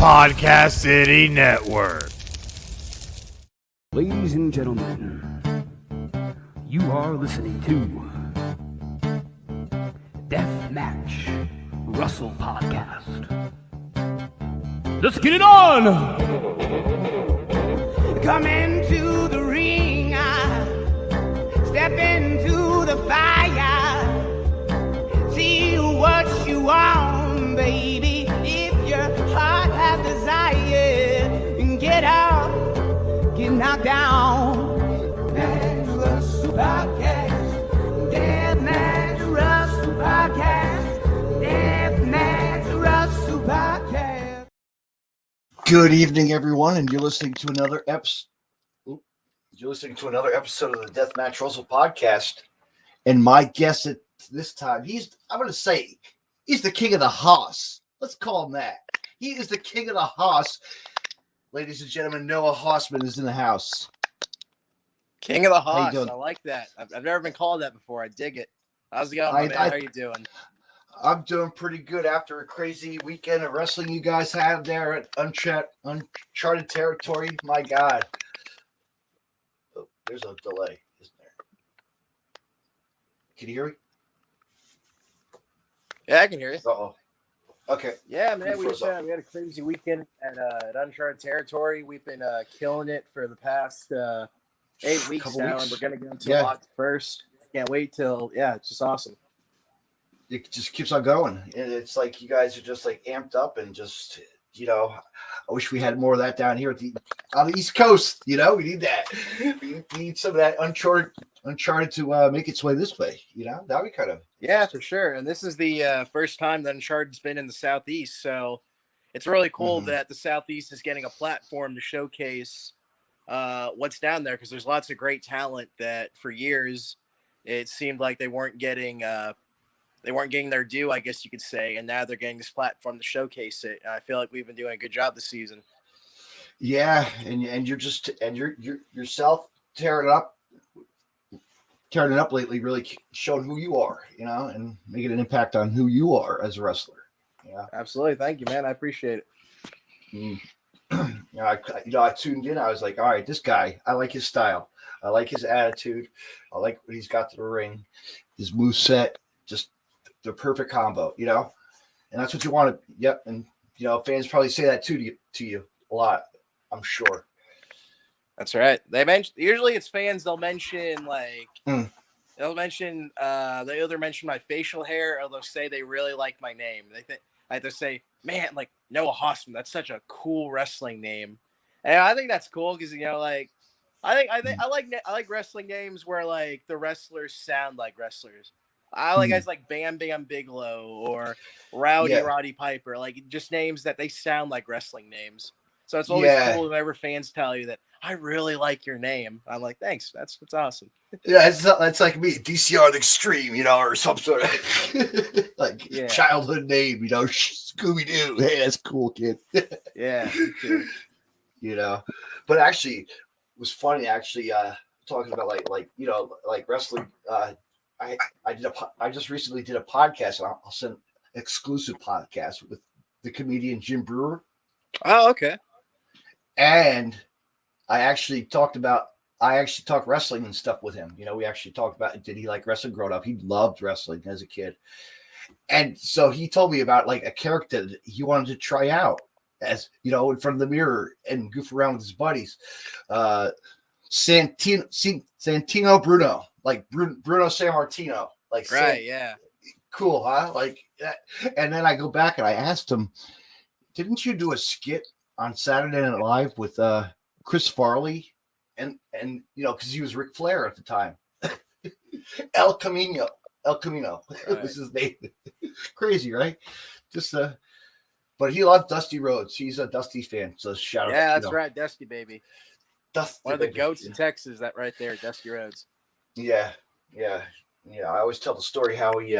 Podcast City Network. Ladies and gentlemen, you are listening to Deathmatch Russell Podcast. Let's get it on! Come into the ring, step into the fire, see what you want, baby. If your heart has desire, get out, get knocked down. Deathmatch Russell Podcast, Deathmatch Russell Podcast, Deathmatch Russell Podcast. Good evening, everyone, and you're listening to another episode. You're listening to another episode of the Deathmatch Russell Podcast, and my guest at this time, I'm going to say, he's the king of the Hoss. Let's call him that. He is the king of the Hoss. Ladies and gentlemen, Noah HossMan is in the house. King of the Hoss. I like that. I've never been called that before. I dig it. How's it going, man? How are you doing? I'm doing pretty good after a crazy weekend of wrestling you guys had there at Uncharted territory. My God. Oh, there's a delay, isn't there? Can you hear me? Yeah, I can hear you. Uh-oh. Okay. Yeah, man, we had a crazy weekend at Uncharted territory. We've been killing it for the past 8 weeks now, and we're going to go into August 1st. Can't wait till, it's just awesome. It just keeps on going. And it's like you guys are just like amped up and just, I wish we had more of that down here on the East Coast. We need that. We need some of that Uncharted to make its way this way. That'd be kind of. Yeah, for sure. And this is the first time that Uncharted's been in the Southeast. So it's really cool that the Southeast is getting a platform to showcase what's down there, because there's lots of great talent that for years it seemed like they weren't getting their due, I guess you could say, and now they're getting this platform to showcase it. I feel like we've been doing a good job this season. Yeah, and you're just you're yourself tearing it up lately, really showing who you are, and making an impact on who you are as a wrestler. Yeah, absolutely. Thank you, man. I appreciate it. I tuned in. I was like, all right, this guy, I like his style. I like his attitude. I like what he's got to the ring. His moveset, just the perfect combo, and that's what you wanted. Yep. And, fans probably say that to you a lot, I'm sure. That's right. Usually it's fans. They'll mention they either mention my facial hair, or they'll say they really like my name. I either say, man, like Noah HossMan, that's such a cool wrestling name. And I think that's cool because, I like wrestling names where like the wrestlers sound like wrestlers. I like guys like Bam Bam Bigelow or Roddy Piper, like just names that they sound like wrestling names. So it's always cool whenever fans tell you that I really like your name. I'm like, thanks, that's awesome. Yeah, it's like me, DCR the Extreme, or some sort of childhood name, Scooby Doo. Hey, that's cool, kid. Yeah, But actually, it was funny. Actually, talking about like wrestling. I just recently did a podcast, and I'll send an exclusive podcast with the comedian Jim Brewer. Oh, okay. And I actually talked wrestling and stuff with him. We actually talked about, did he like wrestling growing up? He loved wrestling as a kid. And so he told me about like a character that he wanted to try out as, in front of the mirror and goof around with his buddies. Santino Bruno. Like Bruno Sammartino, like right, yeah, cool, huh? Like that. And then I go back and I asked him, "Didn't you do a skit on Saturday Night Live with Chris Farley?" And because he was Ric Flair at the time. El Camino right. was his name. Crazy, right? Just but he loved Dusty Rhodes. He's a Dusty fan, so shout out. Yeah, that's right, Dusty baby. Dusty, one of the goats in Texas. That right there, Dusty Rhodes. Yeah. I always tell the story how he.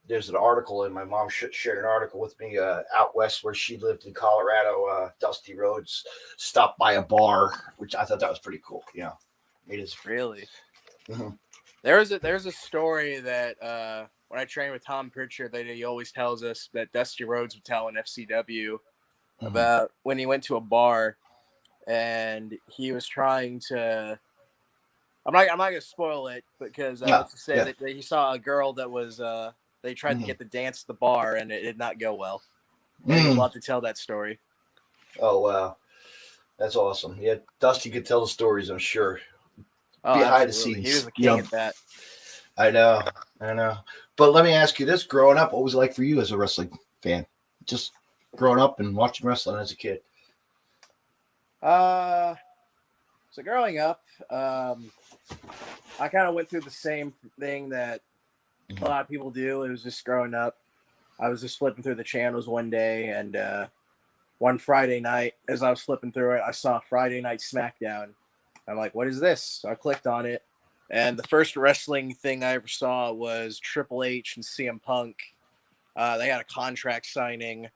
There's an article, and my mom shared an article with me out west where she lived in Colorado. Dusty Rhodes stopped by a bar, which I thought that was pretty cool. It is really. Mm-hmm. There's a story that when I trained with Tom Pritchard, that he always tells us that Dusty Rhodes would tell in FCW about when he went to a bar and he was trying to. I'm not gonna spoil it because let's just say that he saw a girl that was they tried to get the dance at the bar and it did not go well. And he would love to tell that story. Oh wow, that's awesome. Yeah, Dusty could tell the stories, I'm sure. Oh, Behind absolutely. the scenes, He was a king at that. I know. But let me ask you this: growing up, what was it like for you as a wrestling fan? Just growing up and watching wrestling as a kid. So growing up, I kind of went through the same thing that a lot of people do. It was just growing up. I was just flipping through the channels one day, and one Friday night, as I was flipping through it, I saw Friday Night SmackDown. I'm like, what is this? So I clicked on it, and the first wrestling thing I ever saw was Triple H and CM Punk. They had a contract signing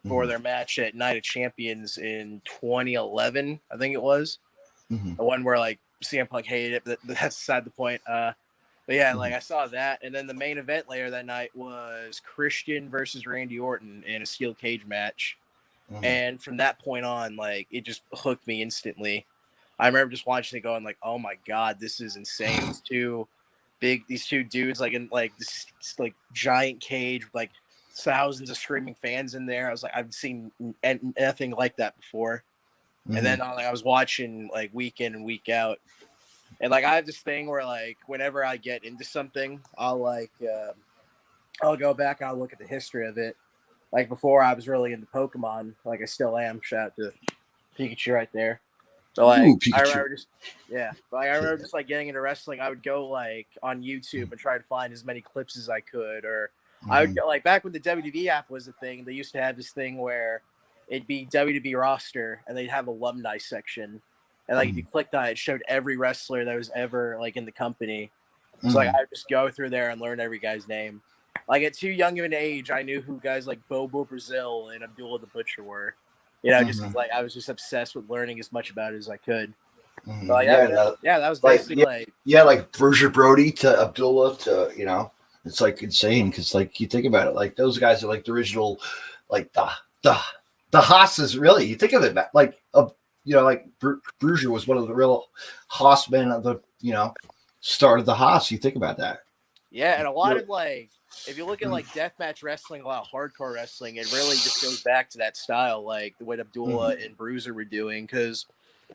for their match at Night of Champions in 2011, I think it was. The one where like CM Punk hated it, but that's beside the point. But yeah, like I saw that, and then the main event later that night was Christian versus Randy Orton in a steel cage match. And from that point on, like it just hooked me instantly. I remember just watching it going like, oh my God, this is insane. These two dudes like in like this like giant cage with like thousands of screaming fans in there. I was like, I've seen nothing like that before. And then like, I was watching like week in and week out. And like I have this thing where like whenever I get into something, I'll go back and I'll look at the history of it. Like before I was really into Pokemon, like I still am. Shout out to Pikachu right there. So like I remember just like getting into wrestling. I would go like on YouTube and try to find as many clips as I could, or I would go like back when the WWE app was a thing. They used to have this thing where it'd be WWE roster and they'd have alumni section, and like if you clicked on it, it showed every wrestler that was ever like in the company. So like I would just go through there and learn every guy's name. Like at too young of an age, I knew who guys like Bobo Brazil and Abdullah the Butcher were. You know, just like I was just obsessed with learning as much about it as I could. So, like, that was basically like Bruiser Brody to Abdullah to it's like insane because like you think about it, like those guys are like the original, like the Hosses. Really, you think of it like like Bruiser was one of the real HossMan of the start of the Hoss. You think about that. Yeah, and a lot of like. If you look at like deathmatch wrestling, a lot of hardcore wrestling, it really just goes back to that style, like what Abdullah and Bruiser were doing, because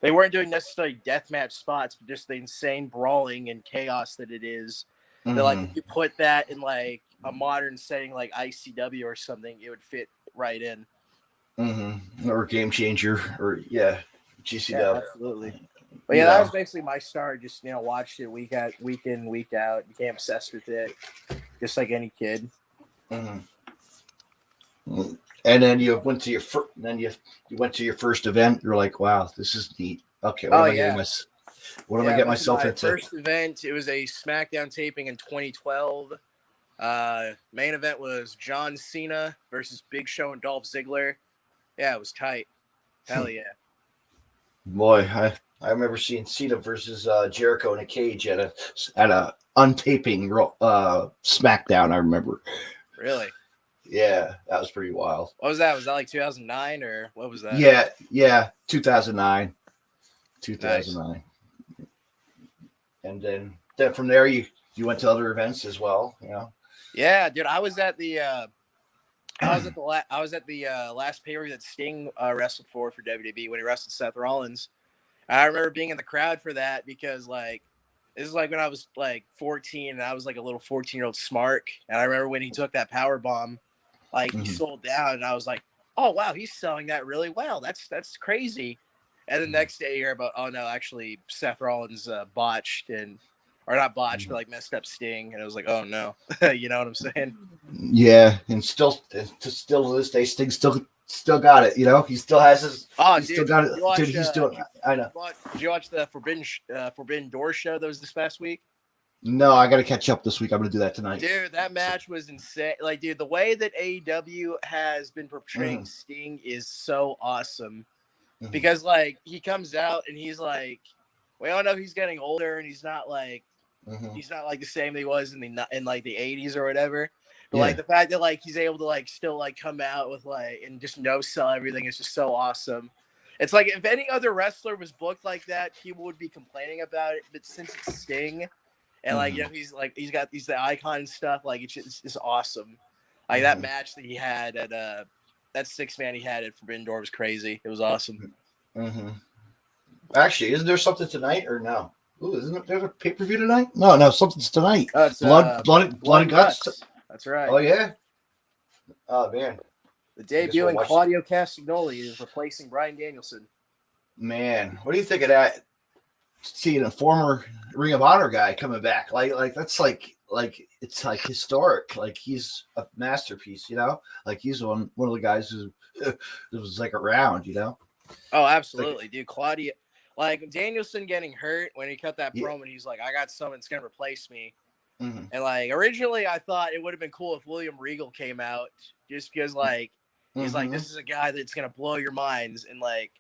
they weren't doing necessarily deathmatch spots, but just the insane brawling and chaos that it is. That like if you put that in like a modern setting like ICW or something, it would fit right in. Or Game Changer, or GCW. Yeah, absolutely. But yeah, that was basically my start. Just watched it week in, week out. Became obsessed with it, just like any kid. And then you went to your first event. You're like, wow, this is neat. Okay, what am I getting myself into? First event, it was a SmackDown taping in 2012. Main event was John Cena versus Big Show and Dolph Ziggler. Yeah, it was tight. Hell yeah. Boy, I remember seeing Cena versus Jericho in a cage at a untaping SmackDown. I remember. Really? Yeah, that was pretty wild. What was that? Was that like 2009 or what was that? Yeah, 2009. 2009. Nice. And then from there you went to other events as well. Yeah, dude, I was at the last pay-per-view that Sting wrestled for WWE when he wrestled Seth Rollins. I remember being in the crowd for that because like this is like when I was like 14 and I was like a little 14-year-old smark. And I remember when he took that power bomb, like he sold down, and I was like, oh wow, he's selling that really well. That's crazy. And the next day you hear about, oh no, actually Seth Rollins botched or not botched, but like messed up Sting, and it was like, oh no, you know what I'm saying? Yeah, and still to this day, Sting still got it. He still has his. Oh, still got it. Dude, he's doing. I know. Did you watch the Forbidden Door show that was this past week? No, I got to catch up this week. I'm gonna do that tonight. Dude, that match was insane. Like, dude, the way that AEW has been portraying Sting is so awesome. Because like he comes out and he's like, we all know he's getting older and he's not like the same that he was in like the 80s or whatever. But like the fact that like he's able to like still like come out with like and just no sell everything is just so awesome. It's like if any other wrestler was booked like that, people would be complaining about it. But since it's Sting, and like he's got the icon and stuff, like it's awesome. Like that match that he had at that 6-man he had at Forbidden Door was crazy. It was awesome. Actually, isn't there something tonight or no? Ooh, isn't there a pay-per-view tonight? No, something's tonight. It's, blood and guts. That's right. Oh yeah. Oh man. The debuting Claudio Castagnoli is replacing Bryan Danielson. Man, what do you think of that? Seeing a former Ring of Honor guy coming back, like that's like it's like historic. Like he's a masterpiece, you know. Like he's one of the guys who was like around, you know. Oh, absolutely, dude. Claudio, like Danielson getting hurt when he cut that promo, and he's like, "I got someone that's gonna replace me." And like originally, I thought it would have been cool if William Regal came out, just because like he's like, "This is a guy that's gonna blow your minds," and like.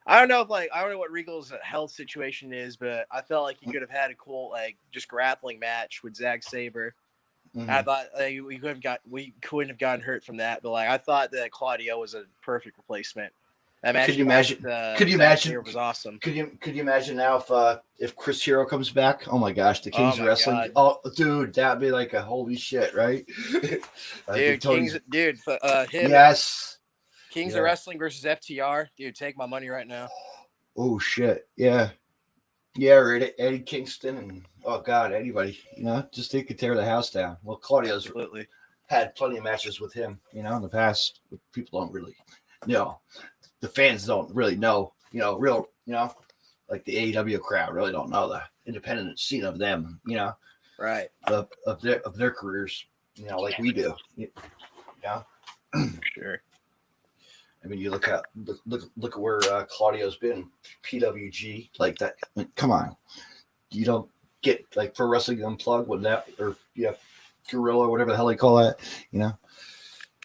I don't know what Regal's health situation is, but I felt like he could have had a cool like just grappling match with Zack Sabre. I thought like, we couldn't have gotten hurt from that, but like I thought that Claudio was a perfect replacement. That match. Could you imagine? It was awesome. Could you imagine now if Chris Hero comes back? Oh my gosh, the Kings of Wrestling. God. Oh, dude, that'd be like a holy shit, right? Him. Yes. Kings of Wrestling versus FTR. Dude, take my money right now. Oh, shit. Yeah. Yeah, or Eddie Kingston and, oh, God, anybody. You know, just they could tear the house down. Well, Claudio's had plenty of matches with him, you know, in the past. People don't really know. The fans don't really know, you know, like the AEW crowd really don't know the independent scene of them, you know. Right. Of their careers, you know, like we do. Yeah. Sure. I mean, you look at where Claudio's been, PWG, like that. I mean, come on, you don't get like Pro Wrestling Unplugged with that, or Gorilla, whatever the hell they call that, you know,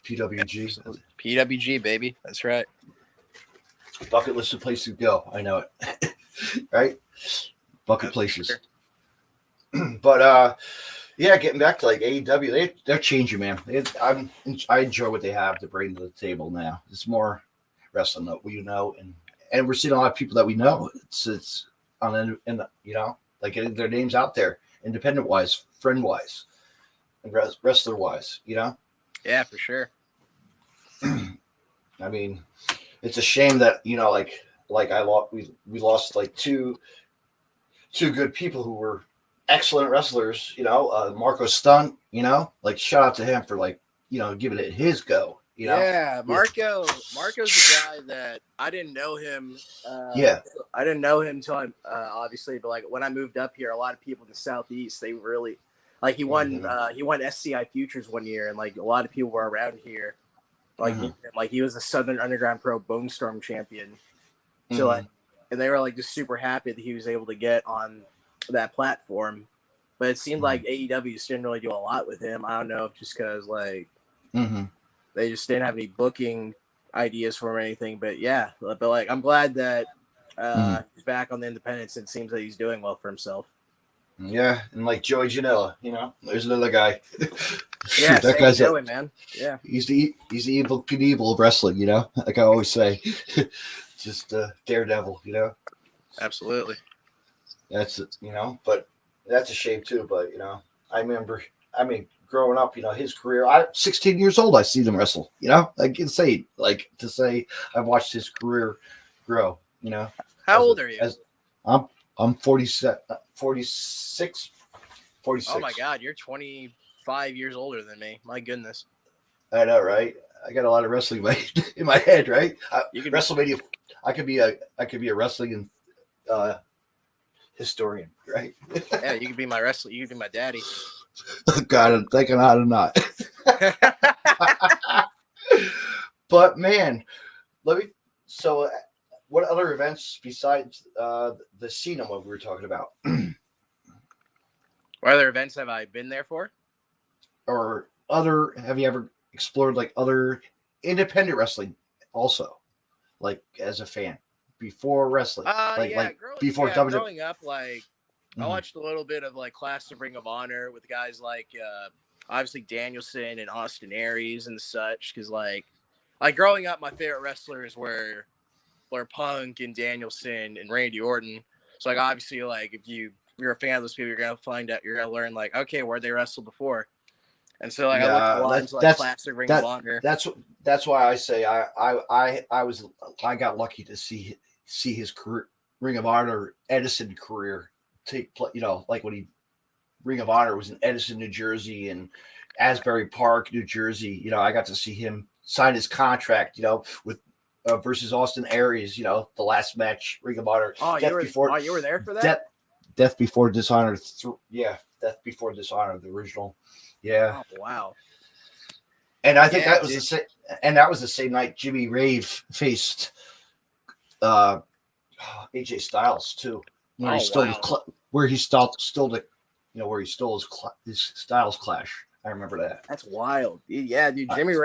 PWG, baby, that's right. Bucket list of places to go. I know it, right? Bucket places. Sure. But yeah, getting back to like AEW, they're changing, man. I enjoy what they have to bring to the table now. It's more wrestling that we know, and we're seeing a lot of people that we know. It's on and you know, like getting their names out there, independent wise, friend wise, and wrestler wise. You know. Yeah, for sure. I mean, it's a shame that you know, like we lost like two good people who were excellent wrestlers, you know, Marco Stunt, you know, like shout out to him for like, you know, giving it his go, you know. Yeah, Marco's the guy that I didn't know him. I didn't know him until obviously, but like when I moved up here, a lot of people in the Southeast, they really like he won SCI Futures one year, and like a lot of people were around here, like like he was the Southern Underground Pro Bone Storm champion, so like, and they were like just super happy that he was able to get on that platform, but it seemed like AEW just didn't really do a lot with him. I don't know if just because like they just didn't have any booking ideas for him or anything. But yeah, but like I'm glad that he's back on the independents. And it seems that he's doing well for himself. Yeah, and like Joey Janela, you know, there's another guy. Yeah, that guy's Joey, man. Yeah, he's the evil Knievel of wrestling, you know. Like I always say, just Daredevil, you know. Absolutely. That's you know, but that's a shame too. But you know, I mean, growing up, you know, his career. I'm 16 years old. I see them wrestle. You know, I can say like to say I've watched his career grow. You know, how old are you? I'm 46. Oh my God, you're 25 years older than me. My goodness. I know, right? I got a lot of wrestling in my head, right? WrestleMania. I could be a wrestling historian, right? Yeah, you could be my wrestler. You could be my daddy. God, I'm thinking how to not. But man, so what other events besides the Cena one we were talking about? What other events have I been there for? Or have you ever explored like other independent wrestling also? Like as a fan? Before wrestling, before WWE. Growing up, like I watched a little bit of like Class of Ring of Honor with guys like obviously Danielson and Austin Aries and such. Because like growing up, my favorite wrestlers were Punk and Danielson and Randy Orton. So like obviously like if you're a fan of those people, you're gonna learn like, okay, where they wrestled before. And so like I looked a lot into like classic Ring of Honor. That's why I say I got lucky to see his career, Ring of Honor Edison career take place. You know, like when Ring of Honor was in Edison, New Jersey, and Asbury Park, New Jersey. You know, I got to see him sign his contract. You know, with versus Austin Aries. You know, the last match, Ring of Honor. You were there for that? Death Before Dishonor. Death Before Dishonor, the original. Yeah. Oh, wow. And I think that was the same. And that was the same night Jimmy Rave faced AJ Styles too, where he stole his Styles clash. I remember that. That's wild. Yeah, dude. Jimmy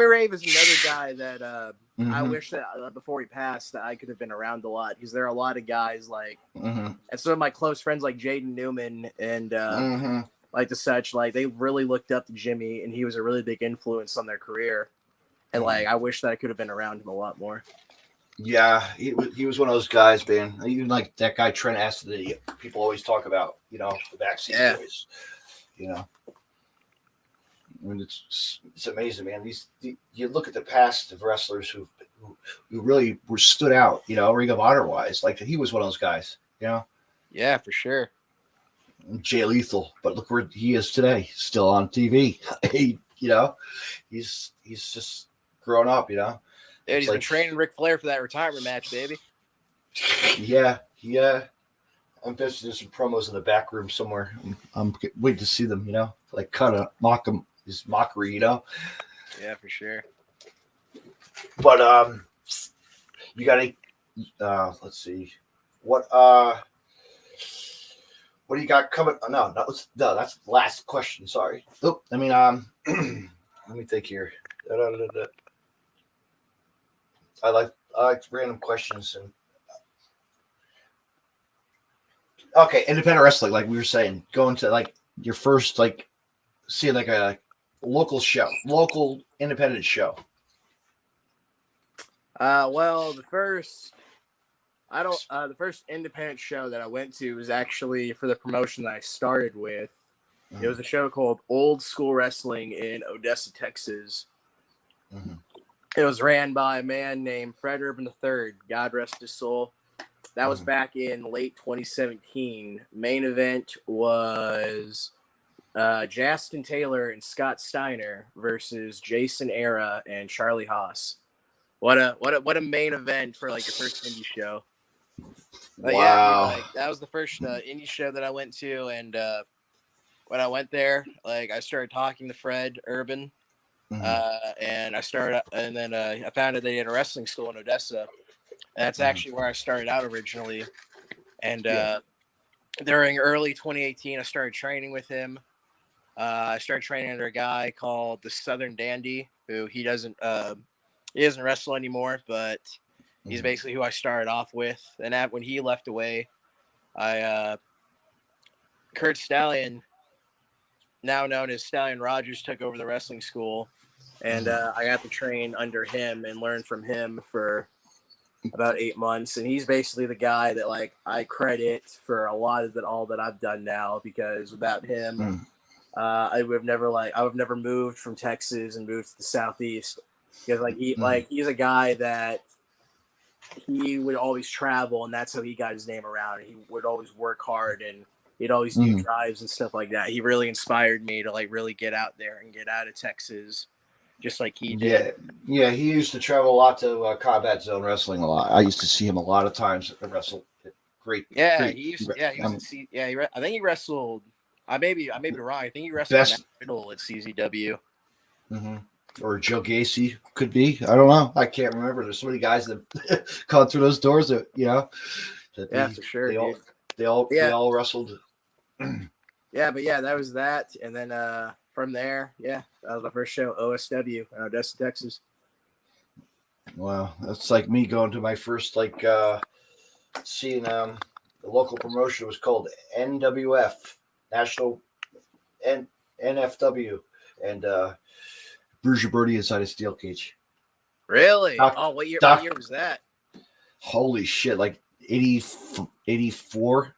Rave is another guy that I wish that before he passed that I could have been around a lot, because there are a lot of guys like, and some of my close friends like Jaden Newman and like the such, like they really looked up to Jimmy, and he was a really big influence on their career. And like I wish that I could have been around him a lot more. Yeah, he was one of those guys, man. Even like that guy Trent Aston that people always talk about, you know, the backseat boys. You know, I mean, it's amazing, man. You look at the past of wrestlers who really were stood out, you know, Ring of Honor wise. Like he was one of those guys, you know. Yeah, for sure. Jay Lethal, but look where he is today, still on TV. You know, he's just grown up, you know. Dude, he's been training Ric Flair for that retirement match, baby. Yeah. I'm betting there's some promos in the back room somewhere. I'm waiting to see them, you know, like kind of mock him, his mockery, you know. Yeah, for sure. But you got any? Let's see, what do you got coming? No, that's the last question. Sorry. Oh, I mean, let me think here. I like random questions and. Okay, independent wrestling, like we were saying, going to like your first like see like a local independent show. Well, the first independent show that I went to was actually for the promotion that I started with. It was a show called Old School Wrestling in Odessa, Texas. It was ran by a man named Fred Urban III. God rest his soul. That was back in late 2017. Main event was Justin Taylor and Scott Steiner versus Jason Era and Charlie Haas. What a main event for like your first indie show. But wow. Yeah, like, that was the first indie show that I went to, and when I went there, like I started talking to Fred Urban, and I found out they had a wrestling school in Odessa. And that's actually where I started out originally. And during early 2018, I started training with him. I started training under a guy called the Southern Dandy, who he doesn't wrestle anymore, but he's basically who I started off with. And when he left away, Kurt Stallion, now known as Stallion Rogers, took over the wrestling school. And I got to train under him and learn from him for about 8 months, and he's basically the guy that like I credit for a lot of all that I've done now, because without him, I would have never moved from Texas and moved to the Southeast, because he's a guy that he would always travel, and that's how he got his name around. He would always work hard, and he'd always do drives and stuff like that. He really inspired me to like really get out there and get out of Texas. Just like he did. Yeah. He used to travel a lot to Combat Zone Wrestling a lot. I used to see him a lot of times wrestle. Great. I think he wrestled. I may be wrong. I think he wrestled in middle at CZW. Or Joe Gacy could be. I don't know. I can't remember. There's so many guys that gone through those doors that for sure. They all wrestled. That was that, and then from there, that was my first show, OSW in Odessa, Texas. Wow, that's like me going to my first seeing the local promotion was called NWF, National, and NFW, and Bruiser Birdie inside a steel cage. Really? Doc- Oh, what year? Doc- What year was that? Holy shit! Like 84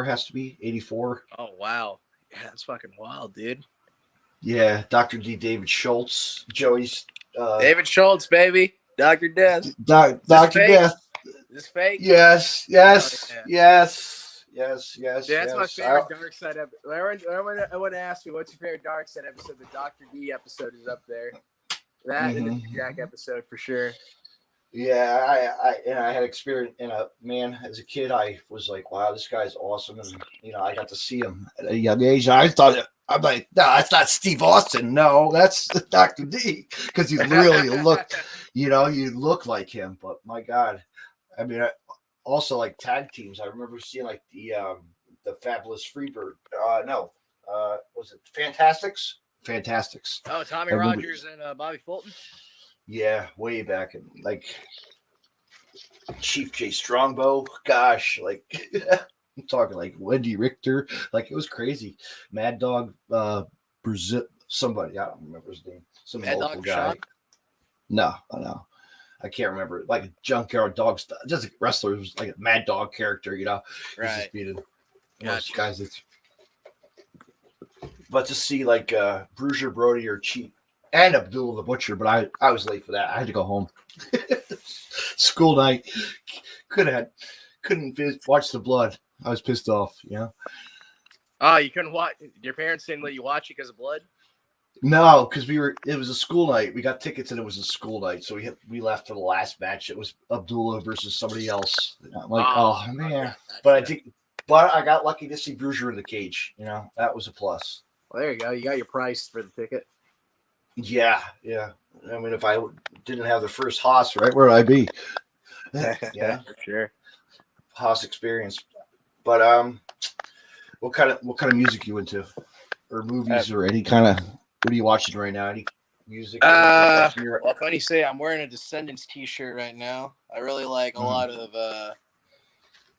has to be 84. Oh wow, yeah, that's fucking wild, dude. Yeah, Dr. D. David Schultz, Joey's David Schultz, baby, Dr. Death. Dr. fake? Death. Is this fake? Yes. Yeah. Yeah, That's my favorite Dark Side episode. I want to ask you, what's your favorite Dark Side episode? The Dr. D episode is up there. That and the Jack episode for sure. Yeah, I had experience as a kid, I was like, wow, this guy's awesome. And, I got to see him at a young age. I'm like, no, that's not Steve Austin. No, that's Dr. D. Because you really you look like him. But my God, I mean, also like tag teams. I remember seeing like the Fabulous Freebird. Was it Fantastics? Fantastics. Oh, Tommy Rogers and Bobby Fulton. Yeah, way back in like Chief J Strongbow. Gosh, like I'm talking like Wendy Richter. Like it was crazy. Mad Dog, Brazil. Somebody I don't remember his name. Some Mad local Dog guy. Sean? No, I can't remember. Like a junkyard dog stuff. Just a wrestler who's like a Mad Dog character. He's Right. just beating Gotcha. guys. But to see like Bruiser Brody or Cheap. And Abdul the Butcher, but I was late for that. I had to go home. School night. Couldn't watch the blood. I was pissed off, Oh, you couldn't watch? Your parents didn't let you watch it because of blood? No, because it was a school night. We got tickets and it was a school night. So we left for the last match. It was Abdullah versus somebody else. I'm like, oh man. Okay. But I got lucky to see Bruiser in the cage. That was a plus. Well, there you go. You got your price for the ticket. Yeah. I mean, if I didn't have the first Hoss, right, where would I be? Yeah, for sure. Hoss experience. But what kind of music you into, or movies, or any kind of? What are you watching right now? Any music? Well, funny you say, I'm wearing a Descendants T-shirt right now. I really like a lot of.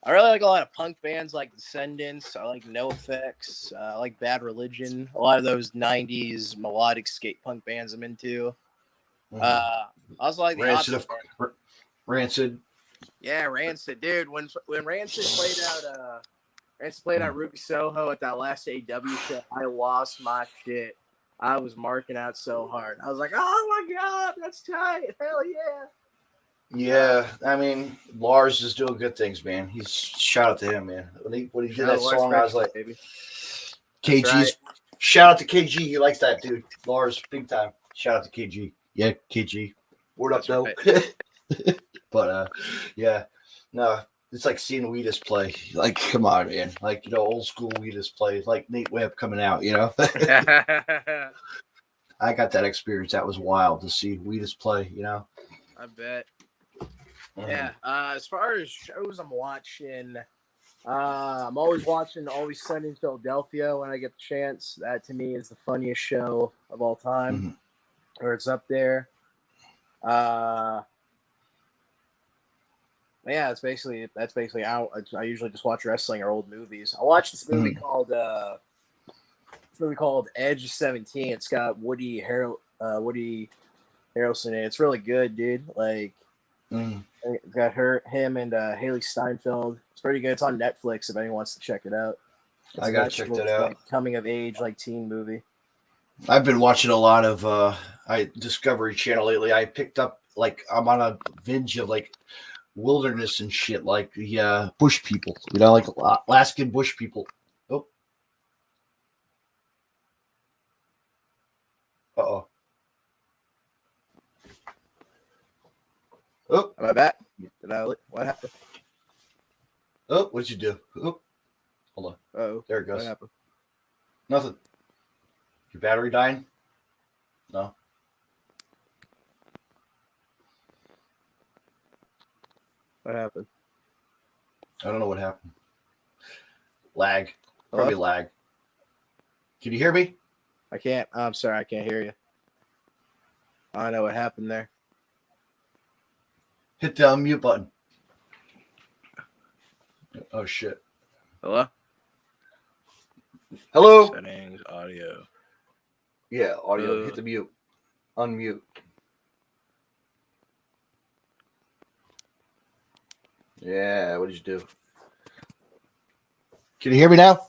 I really like a lot of punk bands like Descendants. I like NoFX. I like Bad Religion. A lot of those '90s melodic skate punk bands I'm into. I also like the Rancid. Yeah, Rancid, dude. When Rancid played out Ruby Soho at that last AW show, I lost my shit. I was marking out so hard. I was like, "Oh my god, that's tight! Hell yeah!" Yeah, I mean, Lars is doing good things, man. He's shout out to him, man. When he did that song, I was like, baby. KG's Right. Shout out to KG. He likes that dude. Lars, big time. Shout out to KG. Yeah, KG. Word up, though. Right. But yeah, no, it's like seeing Wheatus play. Like, come on, man. Like, old school Wheatus play. Like Nate Webb coming out. I got that experience. That was wild to see Wheatus play. I bet. Yeah. As far as shows I'm watching, I'm always watching Always Sunny in Philadelphia when I get the chance. That to me is the funniest show of all time, or it's up there. Yeah, that's basically how I usually just watch wrestling or old movies. I watched this movie called Edge 17. It's got Woody Harrelson in it. It's really good, dude. Like. It's got him and Haley Steinfeld. It's pretty good. It's on Netflix if anyone wants to check it out. I gotta check that out. Like, coming of age, like teen movie. I've been watching a lot of Discovery Channel lately. I picked up I'm on a binge of wilderness and shit, like the bush people. Like Alaskan bush people. Oh. Uh-oh. Oh, Am I back? What happened? Oh, what'd you do? Oh, hold on. Oh, there it goes. What happened? Nothing. Your battery dying? No. What happened? I don't know what happened. Lag. Hello? Probably lag. Can you hear me? I can't. I'm sorry, I can't hear you. I don't know what happened there. Hit the unmute button. Oh shit. Hello? Hello. Settings, audio. Yeah, audio. Hit the mute. Unmute. Yeah, what did you do? Can you hear me now?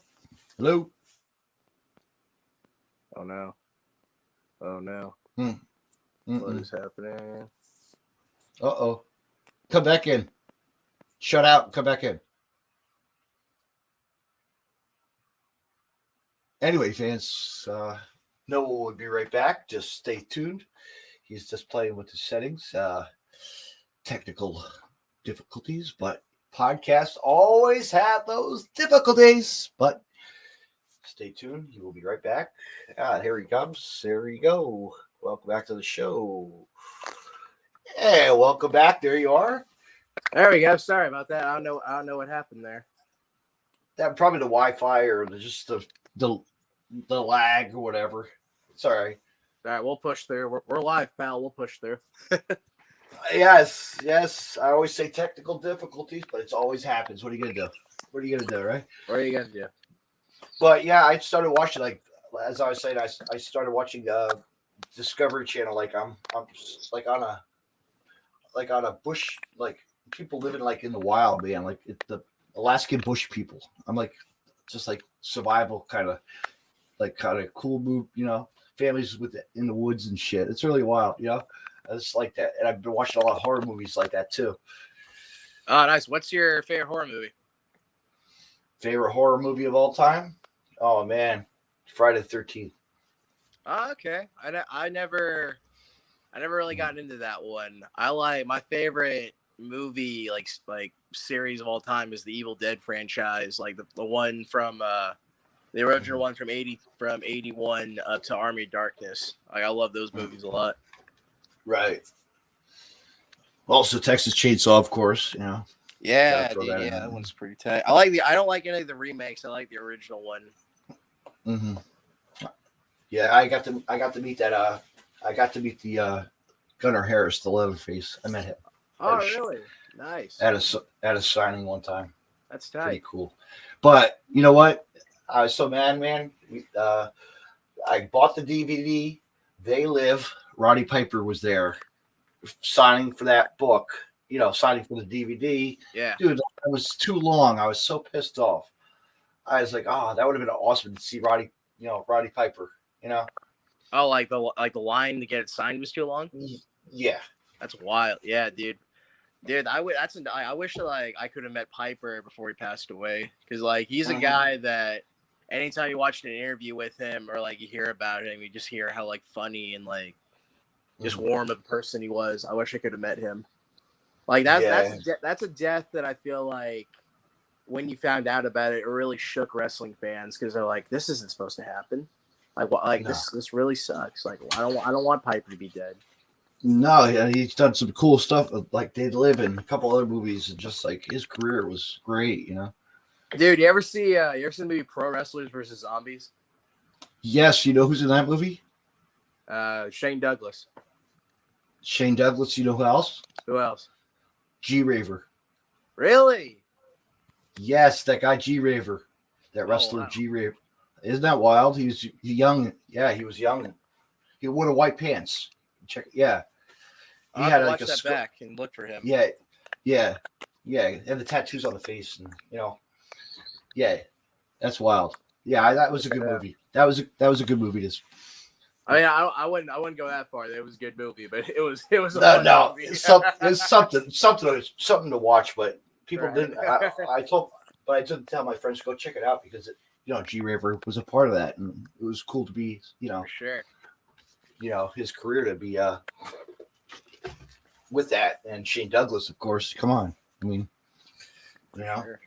Hello? Oh no. Oh no. Mm-mm. What is happening? Uh-oh. Come back in. Shut out and come back in. Anyway, fans, Noah will be right back. Just stay tuned. He's just playing with the settings. Technical difficulties, but podcasts always have those difficulties. But stay tuned. He will be right back. Here he comes. There you go. Welcome back to the show. Hey, welcome back. There you are. There we go. Sorry about that. I don't know what happened there. That probably the Wi-Fi or just the lag or whatever. It's all right. All right, we'll push through. We're live, pal. We'll push through. Yes. I always say technical difficulties, but it always happens. What are you gonna do? What are you gonna do, right? What are you gonna do? But yeah, I started watching, like, as I was saying, I started watching Discovery Channel. Like I'm just like on a bush, like people living like in the wild, man. Like the Alaskan bush people. I'm like just like survival kind of cool move, families in the woods and shit. It's really wild, I just like that. And I've been watching a lot of horror movies like that too. Oh, nice. What's your favorite horror movie? Favorite horror movie of all time? Oh man, Friday the 13th. Oh, okay. I never really got into that one. I like my favorite movie like series of all time is the Evil Dead franchise, like the one from the original one from 81 up to Army of Darkness. Like I love those movies a lot. Right. Also Texas Chainsaw, of course, Yeah, dude, that one's pretty tight. I don't like any of the remakes. I like the original one. Mm-hmm. Yeah, I got to meet that. I got to meet the Gunnar Harris, the Leatherface. I met him. Oh, really? Nice. At a signing one time. That's tight. Pretty cool. But you know what? I was so mad, man. I bought the DVD. They Live. Roddy Piper was there, signing for that book. Signing for the DVD. Yeah, dude, it was too long. I was so pissed off. I was like, oh, that would have been awesome to see Roddy Piper. Oh, like the line to get it signed was too long. Yeah, that's wild. Yeah, dude. I wish that I could have met Piper before he passed away, because he's a guy that anytime you watch an interview with him or you hear about him, you just hear how funny and just warm of a person he was. I wish I could have met him. That's a death that I feel like when you found out about it, it really shook wrestling fans, because they're like, this isn't supposed to happen. This really sucks. I don't want Piper to be dead. No, he's done some cool stuff like They Live in a couple other movies, and just his career was great, Dude, you ever see the movie Pro Wrestlers vs. Zombies? Yes, you know who's in that movie? Shane Douglas. Shane Douglas, you know who else? Who else? G Raver. Really? Yes, that guy G Raver. That wrestler wow. G Raver. Isn't that wild? He was young. Yeah, he was young. He wore the white pants. Check. Yeah. He had watch that back and look for him. Yeah. And the tattoos on the face, and yeah, that's wild. Yeah, that was a good movie. That was a good movie. I mean, I wouldn't go that far. It was a good movie, but it was a no. movie. It's something to watch, but people didn't. I didn't tell my friends to go check it out, because G Raver was a part of that, and it was cool to be for sure. His career to be with that, and Shane Douglas, of course. Come on, I mean, Sure.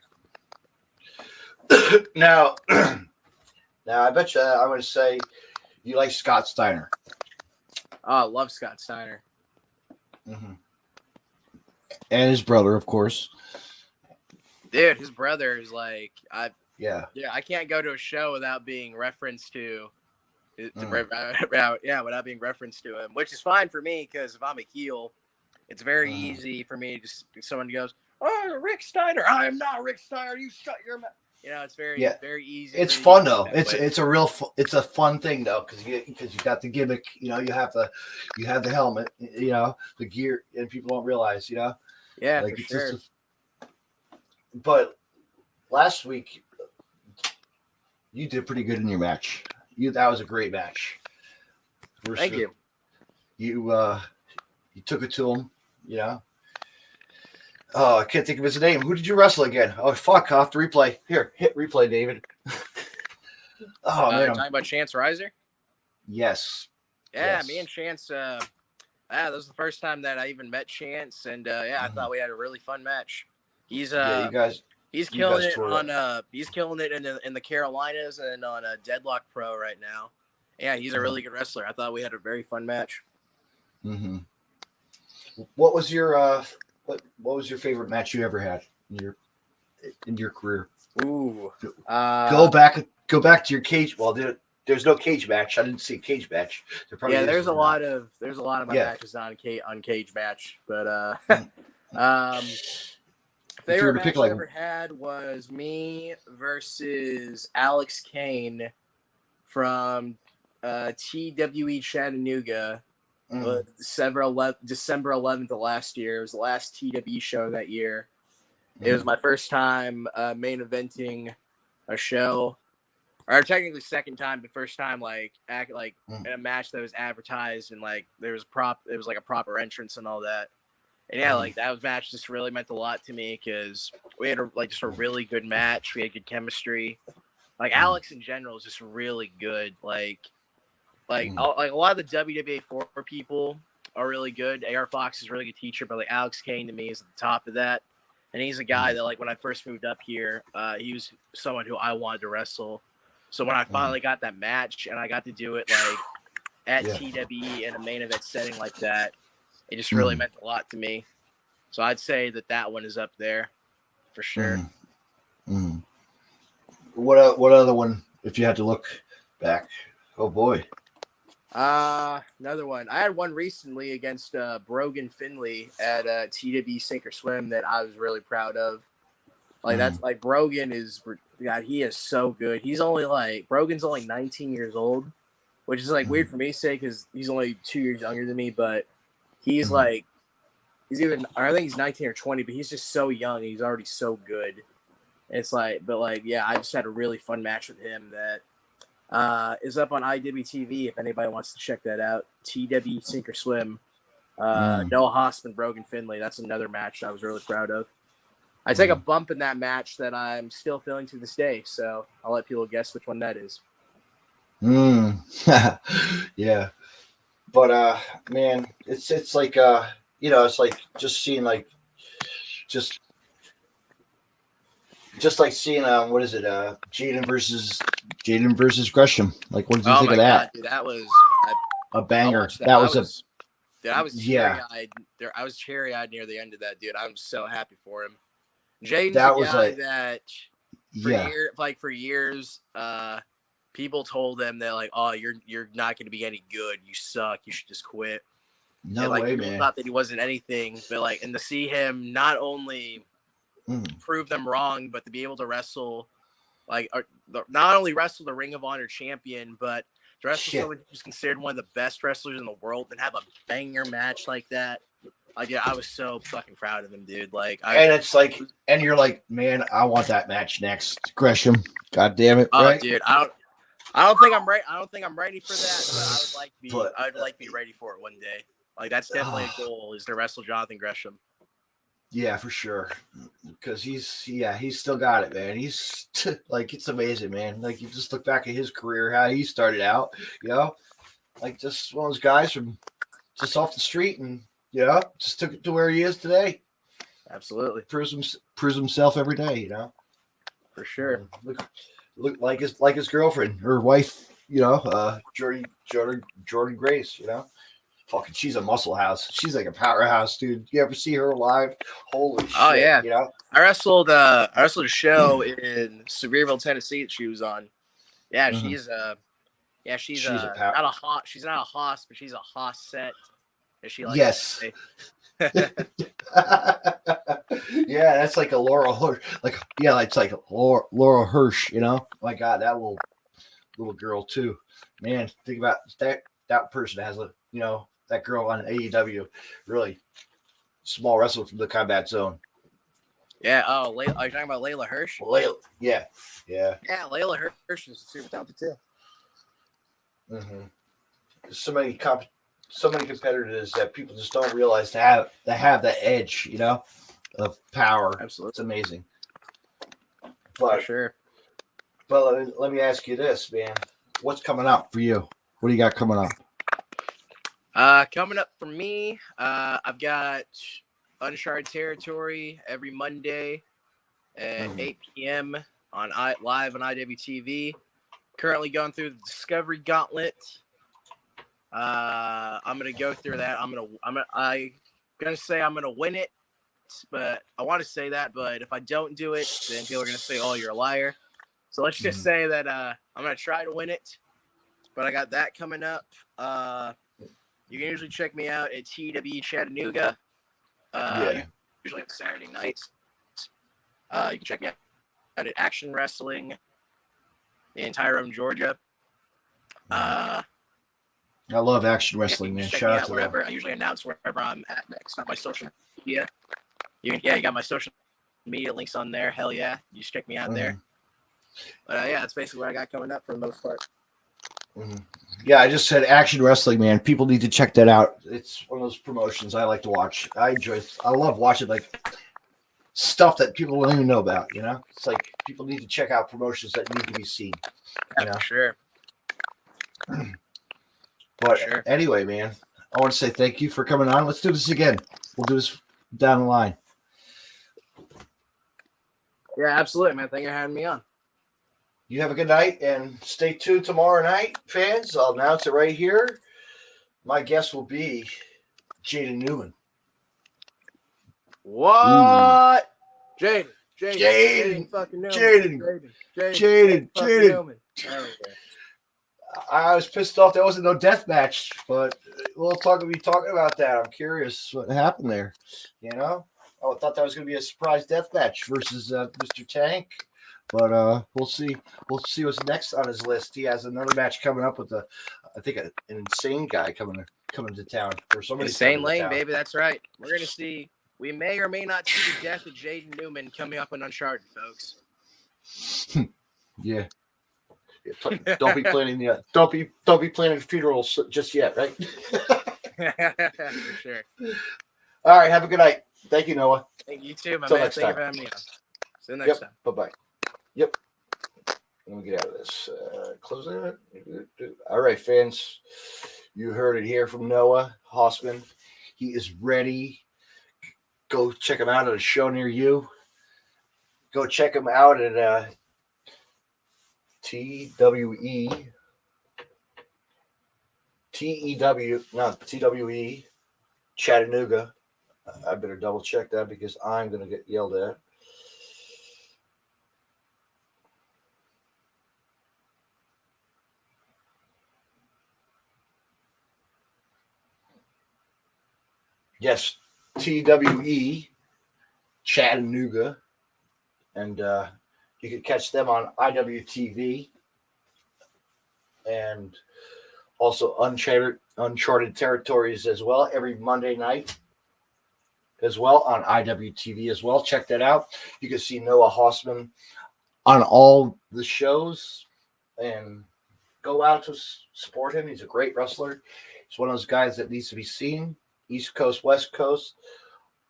Now, I bet you I'm going to say you like Scott Steiner. Oh, I love Scott Steiner. Mm-hmm. And his brother, of course. Dude, his brother is I can't go to a show without being referenced to. Without being referenced to him, which is fine for me, because if I'm a heel, it's very easy for me to just someone goes, "Oh, Rick Steiner." I am not Rick Steiner. You shut your mouth. It's very Yeah. very easy. It's for you to fun get though. that It's way. it's a real it's a fun thing though because you got the gimmick. You have the helmet. The gear, and people don't realize. Yeah, Like for it's sure. just. But last week, you did pretty good in your match. That was a great match. Thank you. You took it to him. Oh, I can't think of his name. Who did you wrestle again? Oh fuck! Off the replay. Here, hit replay, David. Oh man. Talking about Chance Riser. Yes. Yeah, Yes. me and Chance. That was the first time that I even met Chance, and I thought we had a really fun match. He's you guys. he's you killing guys it tore on he's killing it in the Carolinas and on Deadlock Pro right now. Yeah, he's a really good wrestler. I thought we had a very fun match. Mm-hmm. What was your what was your favorite match you ever had in your career? Ooh. Go back to your cage. Well, there's no cage match. I didn't see a cage match. There's a lot of my matches on cage match, but favorite match I ever had was me versus Alex Kane from TWE Chattanooga. December 11th of last year. It was the last TWE show that year. It was my first time main eventing a show, or technically second time, but first time in a match that was advertised and there was it was like a proper entrance and all that. And that match just really meant a lot to me because we had just a really good match. We had good chemistry. Alex in general is just really good. A lot of the WWA 4 people are really good. AR Fox is a really good teacher, but Alex Kane to me is at the top of that. And he's a guy that when I first moved up here, he was someone who I wanted to wrestle. So when I finally got that match and I got to do it at TWE in a main event setting like that, it just really meant a lot to me. So I'd say that one is up there for sure. What other one, if you had to look back? Oh boy. Another one. I had one recently against Brogan Finley at TWE Sink or Swim that I was really proud of. That's Brogan is, God, he is so good. He's only Brogan's only 19 years old, which is weird for me to say because he's only 2 years younger than me, but he's I think he's 19 or 20, but he's just so young and he's already so good. It's I just had a really fun match with him that is up on IWTV if anybody wants to check that out. TW Sink or Swim. No HossMan, Brogan Finley. That's another match I was really proud of. I take a bump in that match that I'm still feeling to this day, so I'll let people guess which one that is. Yeah. But man, it's it's just seeing just like seeing what is it, Jaden versus Gresham. What did you think of that? God, dude, that was a banger. I was teary-eyed. I was teary-eyed near the end of that, dude. I'm so happy for him. Jaden's a guy that for years, people told them that oh, you're not going to be any good. You suck. You should just quit. No way, people man. thought that he wasn't anything, but and to see him not only prove them wrong, but to be able to wrestle, not only wrestle the Ring of Honor champion, but to wrestle someone who's considered one of the best wrestlers in the world and have a banger match like that. I was so fucking proud of him, dude. And you're man, I want that match next, Gresham. God damn it! Oh, right? Dude, I don't think I'm ready. I don't think I'm ready for that, but I would like to be ready for it one day. That's definitely a goal, is to wrestle Jonathan Gresham. Yeah, for sure. Because he's still got it, man. He's it's amazing, man. You just look back at his career, how he started out, just one of those guys from just off the street and just took it to where he is today. Absolutely. Proves himself every day, For sure. Look like his girlfriend, her wife, Jordan Grace, Fucking, she's a muscle house. She's like a powerhouse, dude. You ever see her live? Holy shit! Oh yeah. I wrestled a show in Sevierville, Tennessee that she was on. Yeah, she's not a Hoss, but she's a Hoss set. as she likes Yes. to say. Yeah, that's like a Laurel Hirsch. Like, yeah, it's like Laurel Hirsch. You know, my God, that little girl too. Man, think about that person has a that girl on AEW, really small wrestler from the Combat Zone. Yeah. Oh, are you talking about Layla Hirsch? Layla, yeah. Yeah, Layla Hirsch is super talented too. Mm-hmm. So many competitors that people just don't realize to have that edge, of power. Absolutely. It's amazing. For sure. But let me ask you this, man. What's coming up for you? What do you got coming up? Coming up for me, I've got Uncharted Territory every Monday at 8 p.m. on live on IWTV. Currently going through the Discovery Gauntlet. I'm gonna go through that. I'm gonna say I'm gonna win it, but I want to say that. But if I don't do it, then people are gonna say, "Oh, you're a liar." So let's just say that I'm gonna try to win it. But I got that coming up. You can usually check me out at TW Chattanooga. Usually on Saturday nights. You can check me out at Action Wrestling in Tyrone, Georgia. I love Action Wrestling, man. Check Shout me out out to wherever. them. I usually announce wherever I'm at next on my social media. You got my social media links on there. Hell yeah. You just check me out there. But yeah, that's basically what I got coming up for the most part. Yeah, I just said Action Wrestling, man. People need to check that out. It's one of those promotions I like to watch. I love watching like stuff that people don't even know about, It's like people need to check out promotions that need to be seen. For sure. But anyway, man, I want to say thank you for coming on. Let's do this again. We'll do this down the line. Yeah, absolutely, man. Thank you for having me on. You have a good night and stay tuned tomorrow night, fans. I'll announce it right here. My guest will be Jaden Newman. What? Jaden fucking Newman. Jaden Newman. I was pissed off there wasn't no death match, but we'll be talking about that. I'm curious what happened there. I thought that was going to be a surprise death match versus Mr. Tank, but we'll see. We'll see what's next on his list. He has another match coming up with I think an insane guy coming to town. Or somebody Insane Lane, baby. That's right. We're going to see. We may or may not see the death of Jaden Newman coming up in Uncharted, folks. Yeah. Don't be planning yet. Don't be planning funerals just yet, right? For sure. All right. Have a good night. Thank you, Noah. Thank you too, my Till man. next Thank time. you for having me on. See you next time. Bye-bye. Yep. Let me get out of this. Close it. All right, fans. You heard it here from Noah HossMan. He is ready. Go check him out at a show near you. Go check him out at TWE Chattanooga. I better double check that because I'm going to get yelled at. Yes, TWE Chattanooga. And you can catch them on IWTV and also Uncharted Territories as well every Monday night as well on IWTV as well. Check that out. You can see Noah HossMan on all the shows and go out to support him. He's a great wrestler. He's one of those guys that needs to be seen. East Coast, West Coast,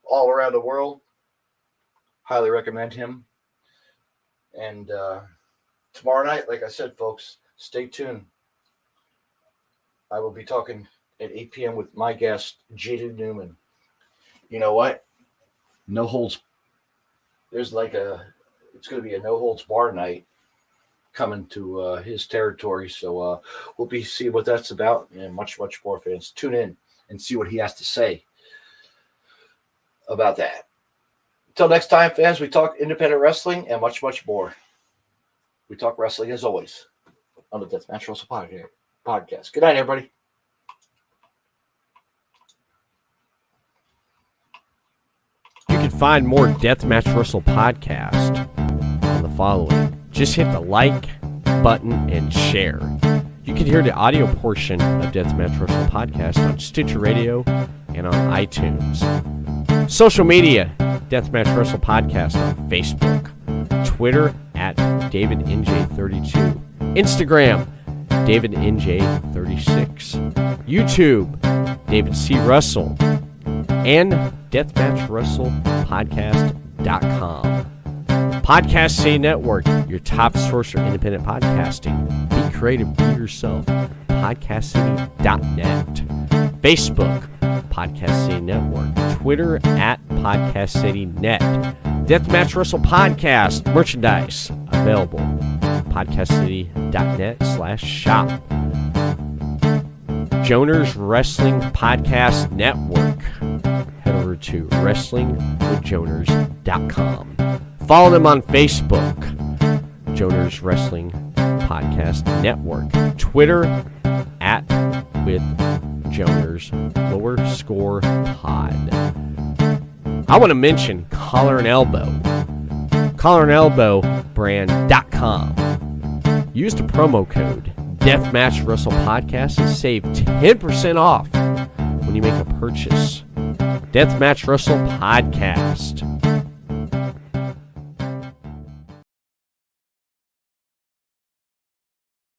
all around the world. Highly recommend him. And tomorrow night, like I said, folks, stay tuned. I will be talking at 8 p.m. with my guest, Jaden Newman. You know what? No holds. It's going to be a no holds bar night coming to his territory. So we'll be seeing what that's about and much, much more, fans. Tune in and see what he has to say about that. Until next time, fans, we talk independent wrestling and much, much more. We talk wrestling as always on the Deathmatch Wrestle Podcast. Good night, everybody. find more Deathmatch Wrestle podcast on the following. Just hit the like button and share. You can hear the audio portion of Deathmatch Wrestle podcast on Stitcher Radio and on iTunes. Social media, Deathmatch Wrestle podcast on Facebook, Twitter at DavidNJ32, Instagram, DavidNJ36, YouTube, David C. Russell, and DeathmatchWrestlePodcast.com. Podcast City Network, your top source for independent podcasting. Be creative, be yourself. PodcastCity.net. Facebook, Podcast City Network. Twitter at Podcast City Net. Deathmatch Wrestle Podcast merchandise available. PodcastCity.net/shop. Joners Wrestling Podcast Network. Head over to WrestlingWithJoners.com. Follow them on Facebook, Joners Wrestling Podcast Network. Twitter at with Joners _pod. I want to mention Collar and Elbow. CollarandElbowBrand.com. Use the promo code Deathmatch Wrestle Podcast and save 10% off when you make a purchase. Deathmatch Wrestle Podcast.